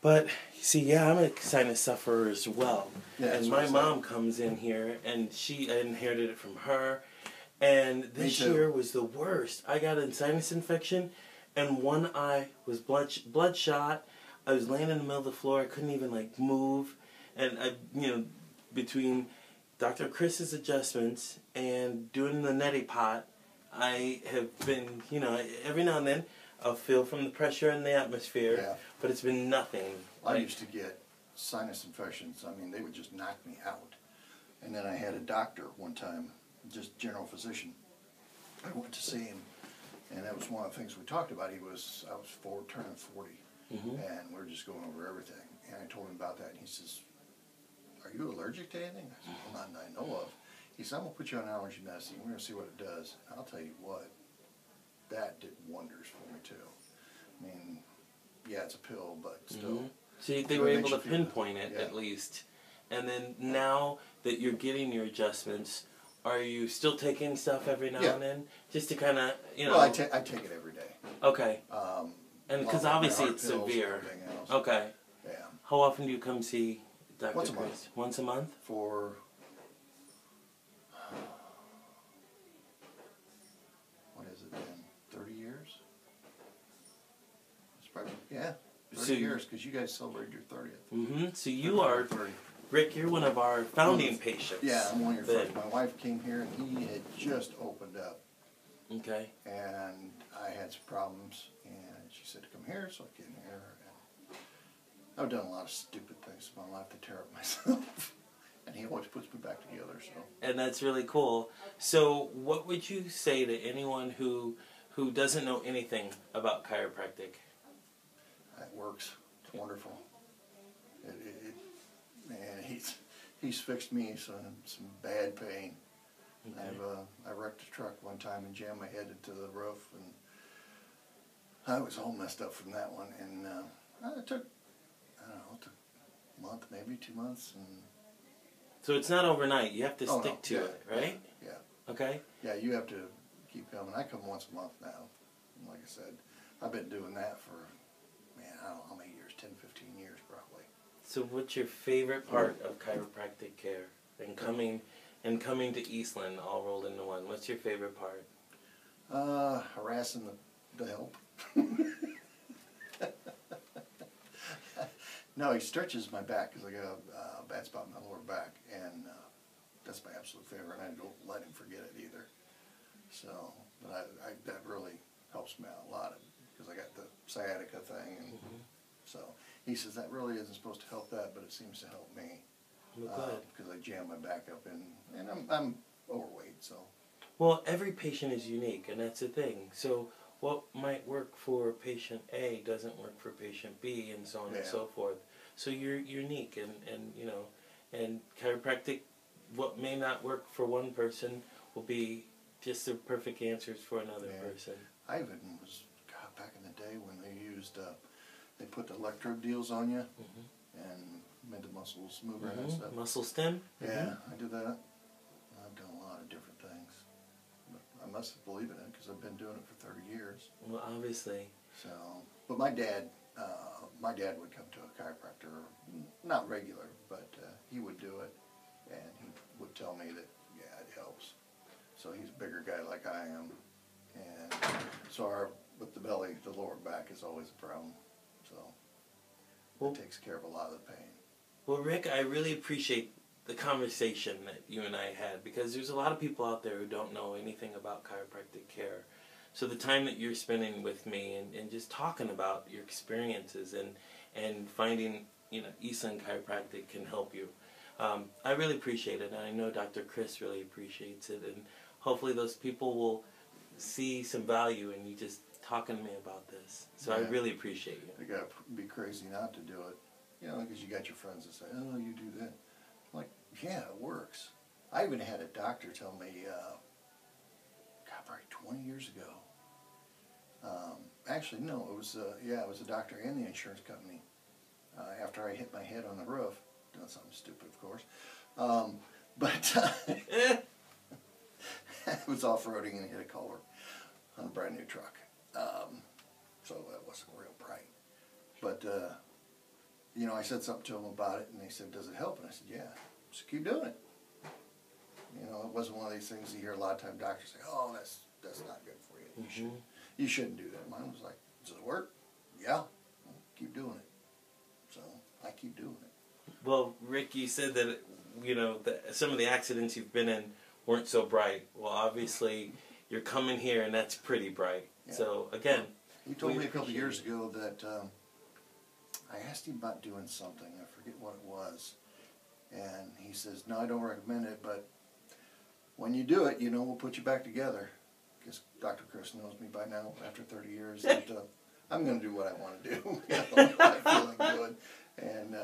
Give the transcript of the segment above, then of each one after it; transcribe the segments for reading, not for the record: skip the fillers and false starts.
But see, yeah, I'm a sinus sufferer as well. Yeah, and my mom comes in here, and I inherited it from her. And this year was the worst. I got a sinus infection, and one eye was bloodshot. I was laying in the middle of the floor. I couldn't even like move, and between Dr. Chris's adjustments and doing the neti pot, I have been, every now and then I'll feel from the pressure in the atmosphere, but it's been nothing. I used to get sinus infections. I mean, they would just knock me out. And then I had a doctor one time, just general physician. I went to see him, and that was one of the things we talked about. I was turning 40, and we were just going over everything. And I told him about that, and he says, "Are you allergic to anything?" I said, "Well, not that I know of." He said, "I'm going to put you on allergy medicine. We're going to see what it does." And I'll tell you what, that did wonders for me, too. I mean, yeah, it's a pill, but still. So they were able to pinpoint it, at least. And then now that you're getting your adjustments, are you still taking stuff every now and then? Just to kind of, Well, I take it every day. Okay. And because obviously it's severe. Okay. Yeah. How often do you come see Dr. Once a Chris? month. Once a month? For, what is it then, 30 years? It's probably, 30 years, because you guys celebrated your 30th. So you are, Rick, you're one of our founding patients. Yeah, I'm one of your first. My wife came here, and he had just opened up. Okay. And I had some problems, and she said to come here, so I came here. And I've done a lot of stupid things in my life to tear up myself. And he always puts me back together. So. And that's really cool. So what would you say to anyone who doesn't know anything about chiropractic? It works. It's wonderful. Man, he's fixed me some bad pain. Okay. I wrecked a truck one time and jammed my head into the roof, and I was all messed up from that one. And it took, I don't know, it took a month, maybe 2 months. And so it's not overnight. You have to stick to it, right? Yeah. Okay. Yeah, you have to keep coming. I come once a month now. And like I said, I've been doing that for, man, I don't know how many years, 10, 15 years probably. So what's your favorite part of chiropractic care and coming to Eastland all rolled into one? What's your favorite part? Harassing the help. No, he stretches my back because I got a bad spot in my lower back, and that's my absolute favorite. And I don't let him forget it either. So, but that really helps me out a lot because I got the sciatica thing, and so he says that really isn't supposed to help that, but it seems to help me because I jam my back up in, and I'm overweight, so. Well, every patient is unique, and that's the thing. So what might work for patient A doesn't work for patient B, and so on and so forth. So you're unique, and chiropractic, what may not work for one person will be just the perfect answers for another person. I even was, back in the day when they used, they put the electrode deals on you and made the muscles move around and stuff. Muscle stim? Yeah, I did that. I've done a lot of different things. But I must believe in it because I've been doing it for 30 years. Well, obviously. So, but my dad would come to a chiropractor, not regular, but he would do it, and he would tell me that, yeah, it helps. So he's a bigger guy like I am, and so with the belly, the lower back is always a problem. So it takes care of a lot of the pain. Well, Rick, I really appreciate the conversation that you and I had, because there's a lot of people out there who don't know anything about chiropractic care. So the time that you're spending with me and just talking about your experiences and finding, Eastland Chiropractic can help you. I really appreciate it, and I know Dr. Chris really appreciates it, and hopefully those people will see some value in you just talking to me about this. So I really appreciate you. You gotta be crazy not to do it, because you got your friends that say, "Oh, you do that." I'm like, yeah, it works. I even had a doctor tell me, probably 20 years ago. Actually, no, it was a doctor and the insurance company. After I hit my head on the roof, doing something stupid, of course. I was off-roading and hit a culvert on a brand new truck. So that wasn't real bright. But you know, I said something to them about it, and they said, "Does it help?" And I said, "Yeah, just keep doing it." You know, it wasn't one of these things you hear a lot of time doctors say, "Oh, that's not good for you. You shouldn't do that." Mine was like, "Does it work?" "Yeah." "Well, keep doing it." So I keep doing it. Well, Rick, you said that, you know, some of the accidents you've been in weren't so bright. Well, obviously, you're coming here, and that's pretty bright. Yeah. So, again, he told me a couple of years ago that I asked him about doing something. I forget what it was. And he says, "No, I don't recommend it, but when you do it, you know, we'll put you back together." Because Dr. Chris knows me by now, after 30 years, that I'm going to do what I want to do. You know, I'm feeling good. And,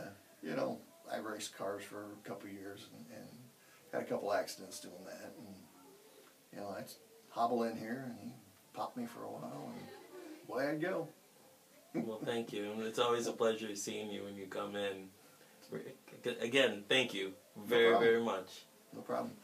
you know, I raced cars for a couple of years and had a couple accidents doing that. And, you know, I'd hobble in here and he popped me for a while and away I'd go. Well, thank you. And it's always a pleasure seeing you when you come in. Again, thank you very, very much. No problem.